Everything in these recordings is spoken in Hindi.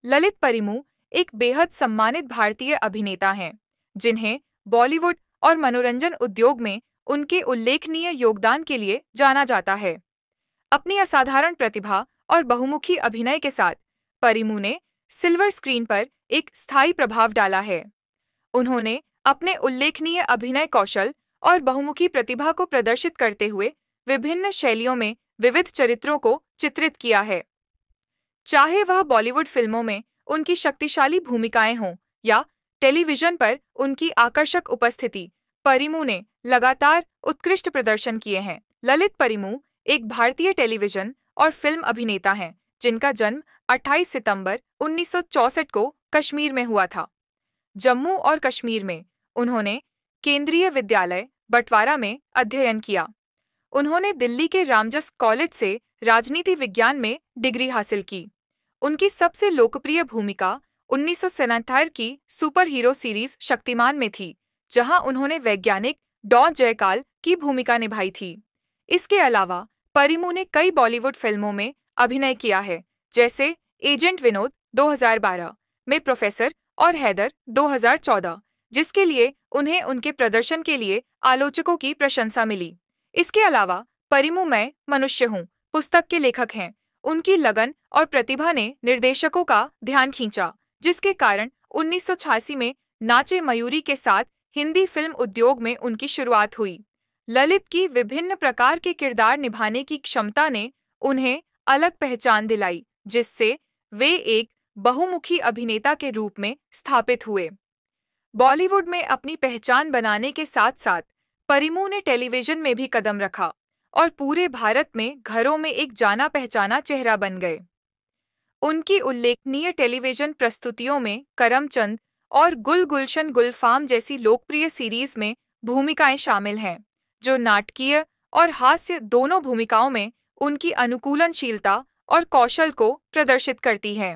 ललित परिमू एक बेहद सम्मानित भारतीय अभिनेता हैं, जिन्हें बॉलीवुड और मनोरंजन उद्योग में उनके उल्लेखनीय योगदान के लिए जाना जाता है। अपनी असाधारण प्रतिभा और बहुमुखी अभिनय के साथ परिमू ने सिल्वर स्क्रीन पर एक स्थायी प्रभाव डाला है। उन्होंने अपने उल्लेखनीय अभिनय कौशल और बहुमुखी प्रतिभा को प्रदर्शित करते हुए विभिन्न शैलियों में विविध चरित्रों को चित्रित किया है। चाहे वह बॉलीवुड फिल्मों में उनकी शक्तिशाली भूमिकाएं हों या टेलीविजन पर उनकी आकर्षक उपस्थिति, परिमू ने लगातार उत्कृष्ट प्रदर्शन किए हैं। ललित परिमू एक भारतीय टेलीविजन और फिल्म अभिनेता हैं, जिनका जन्म 28 सितंबर 1964 को कश्मीर में हुआ था। जम्मू और कश्मीर में उन्होंने केंद्रीय विद्यालय बटवारा में अध्ययन किया। उन्होंने दिल्ली के रामजस कॉलेज से राजनीति विज्ञान में डिग्री हासिल की। उनकी सबसे लोकप्रिय भूमिका 1977 की सुपर हीरो सीरीज शक्तिमान में थी, जहां उन्होंने वैज्ञानिक डॉ जयकाल की भूमिका निभाई थी। इसके अलावा परिमू ने कई बॉलीवुड फिल्मों में अभिनय किया है, जैसे एजेंट विनोद 2012 में प्रोफेसर और हैदर 2014, जिसके लिए उन्हें उनके प्रदर्शन के लिए आलोचकों की प्रशंसा मिली। इसके अलावा परिमू मैं मनुष्य हूँ पुस्तक के लेखक हैं। उनकी लगन और प्रतिभा ने निर्देशकों का ध्यान खींचा, जिसके कारण 1986 में नाचे मयूरी के साथ हिंदी फिल्म उद्योग में उनकी शुरुआत हुई। ललित की विभिन्न प्रकार के किरदार निभाने की क्षमता ने उन्हें अलग पहचान दिलाई, जिससे वे एक बहुमुखी अभिनेता के रूप में स्थापित हुए। बॉलीवुड में अपनी पहचान बनाने के साथ साथ परिमू ने टेलीविजन में भी कदम रखा और पूरे भारत में घरों में एक जाना पहचाना चेहरा बन गए। उनकी उल्लेखनीय टेलीविजन प्रस्तुतियों में करमचंद और गुल गुलशन गुलफाम जैसी लोकप्रिय सीरीज में भूमिकाएं शामिल हैं, जो नाटकीय और हास्य दोनों भूमिकाओं में उनकी अनुकूलनशीलता और कौशल को प्रदर्शित करती हैं।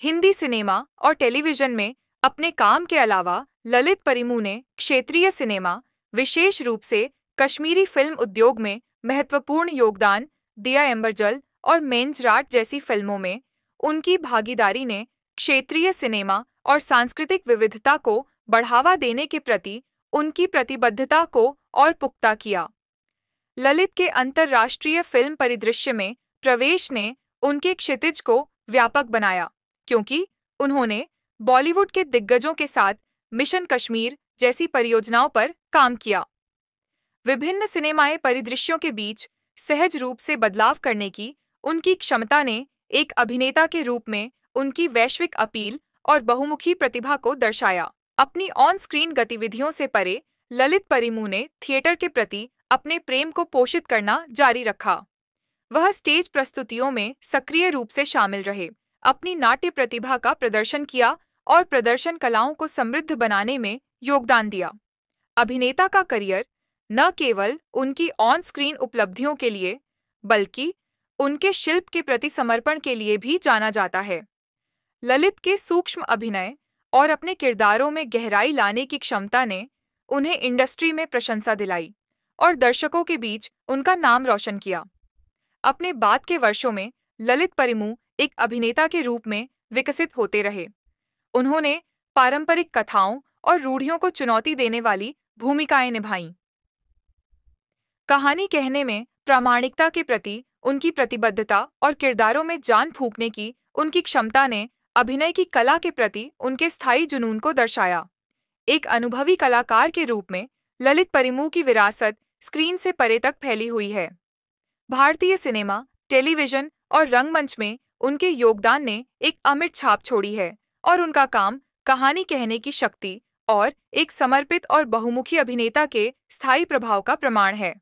हिंदी सिनेमा और टेलीविजन में अपने काम के अलावा ललित परिमू ने क्षेत्रीय सिनेमा, विशेष रूप से कश्मीरी फिल्म उद्योग में महत्वपूर्ण योगदान दिया। एम्बरजल और मेंजराट जैसी फिल्मों में उनकी भागीदारी ने क्षेत्रीय सिनेमा और सांस्कृतिक विविधता को बढ़ावा देने के प्रति उनकी प्रतिबद्धता को और पुख्ता किया। ललित के अंतर्राष्ट्रीय फिल्म परिदृश्य में प्रवेश ने उनके क्षितिज को व्यापक बनाया, क्योंकि उन्होंने बॉलीवुड के दिग्गजों के साथ मिशन कश्मीर जैसी परियोजनाओं पर काम किया। विभिन्न सिनेमाए परिदृश्यों के बीच सहज रूप से बदलाव करने की उनकी क्षमता ने एक अभिनेता के रूप में उनकी वैश्विक अपील और बहुमुखी प्रतिभा को दर्शाया। अपनी ऑन स्क्रीन गतिविधियों से परे ललित परिमू ने थिएटर के प्रति अपने प्रेम को पोषित करना जारी रखा। वह स्टेज प्रस्तुतियों में सक्रिय रूप से शामिल रहे, अपनी नाट्य प्रतिभा का प्रदर्शन किया और प्रदर्शन कलाओं को समृद्ध बनाने में योगदान दिया। अभिनेता का करियर न केवल उनकी ऑन स्क्रीन उपलब्धियों के लिए, बल्कि उनके शिल्प के प्रति समर्पण के लिए भी जाना जाता है। ललित के सूक्ष्म अभिनय और अपने किरदारों में गहराई लाने की क्षमता ने उन्हें इंडस्ट्री में प्रशंसा दिलाई और दर्शकों के बीच उनका नाम रोशन किया। अपने बाद के वर्षों में ललित परिमू एक अभिनेता के रूप में विकसित होते रहे। उन्होंने पारंपरिक कथाओं और रूढ़ियों को चुनौती देने वाली भूमिकाएं निभाईं। कहानी कहने में प्रामाणिकता के प्रति उनकी प्रतिबद्धता और किरदारों में जान फूंकने की उनकी क्षमता ने अभिनय की कला के प्रति उनके स्थायी जुनून को दर्शाया। एक अनुभवी कलाकार के रूप में ललित परिमू की विरासत स्क्रीन से परे तक फैली हुई है। भारतीय सिनेमा, टेलीविजन और रंगमंच में उनके योगदान ने एक अमिट छाप छोड़ी है और उनका काम कहानी कहने की शक्ति और एक समर्पित और बहुमुखी अभिनेता के स्थायी प्रभाव का प्रमाण है।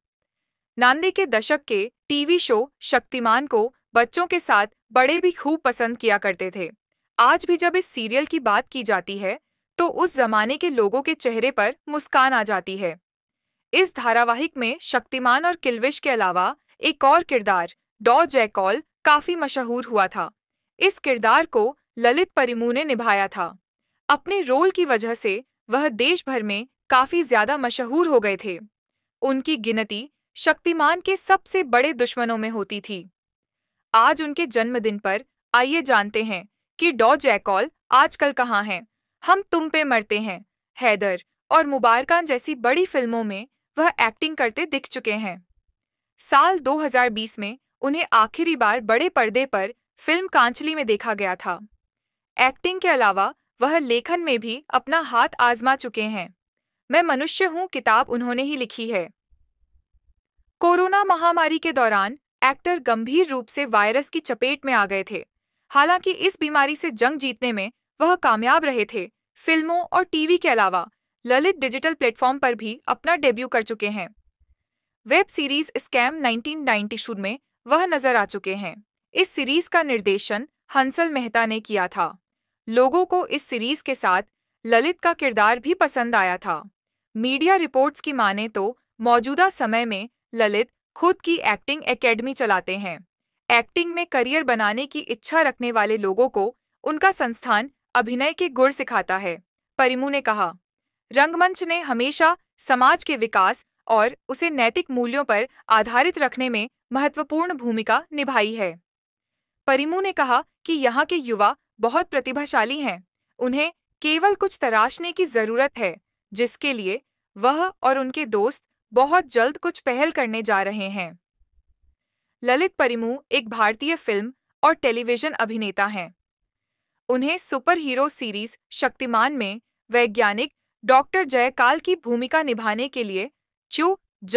90 के दशक के टीवी शो शक्तिमान को बच्चों के साथ बड़े भी खूब पसंद किया करते थे। आज भी जब इस सीरियल की बात की जाती है तो उस जमाने के लोगों के चेहरे पर मुस्कान आ जाती है। इस धारावाहिक में शक्तिमान और किल्विश के अलावा एक और किरदार डॉ जयकॉल काफी मशहूर हुआ था। इस किरदार को ललित परिमू ने निभाया था। अपने रोल की वजह से वह देश भर में काफी ज्यादा मशहूर हो गए थे। उनकी गिनती शक्तिमान के सबसे बड़े दुश्मनों में होती थी। आज उनके जन्मदिन पर आइए जानते हैं कि डॉ जैकॉल आजकल कहाँ हैं, हम तुम पे मरते हैं, हैदर और मुबारकान जैसी बड़ी फिल्मों में वह एक्टिंग करते दिख चुके हैं। साल 2020 में उन्हें आखिरी बार बड़े पर्दे पर फिल्म कांचली में देखा गया था। एक्टिंग के अलावा वह लेखन में भी अपना हाथ आजमा चुके हैं। मैं मनुष्य हूँ किताब उन्होंने ही लिखी है। कोरोना महामारी के दौरान एक्टर गंभीर रूप से वायरस की चपेट में आ गए थे। हालांकि इस बीमारी से जंग जीतने में वह कामयाब रहे थे। फिल्मों और टीवी के अलावा ललित डिजिटल प्लेटफॉर्म पर भी अपना डेब्यू कर चुके हैं। वेब सीरीज स्कैम 1990 में वह नजर आ चुके हैं। इस सीरीज का निर्देशन हंसल मेहता ने किया था। लोगों को इस सीरीज के साथ ललित का किरदार भी पसंद आया था। मीडिया रिपोर्ट्स की माने तो मौजूदा समय में ललित खुद की एक्टिंग एकेडमी चलाते हैं। एक्टिंग में करियर बनाने की इच्छा रखने वाले लोगों को उनका संस्थान अभिनय के गुर सिखाता है। परिमू ने कहा, रंगमंच ने हमेशा समाज के विकास और उसे नैतिक मूल्यों पर आधारित रखने में महत्वपूर्ण भूमिका निभाई है। परिमू ने कहा कि यहाँ के युवा बहुत प्रतिभाशाली हैं। उन्हें केवल कुछ तराशने की जरूरत है, जिसके लिए वह और उनके दोस्त बहुत जल्द कुछ पहल करने जा रहे हैं। ललित परिमू एक भारतीय फिल्म और टेलीविजन अभिनेता हैं। उन्हें सुपर हीरो सीरीज शक्तिमान में वैज्ञानिक डॉक्टर जयकाल की भूमिका निभाने के लिए चू, ज,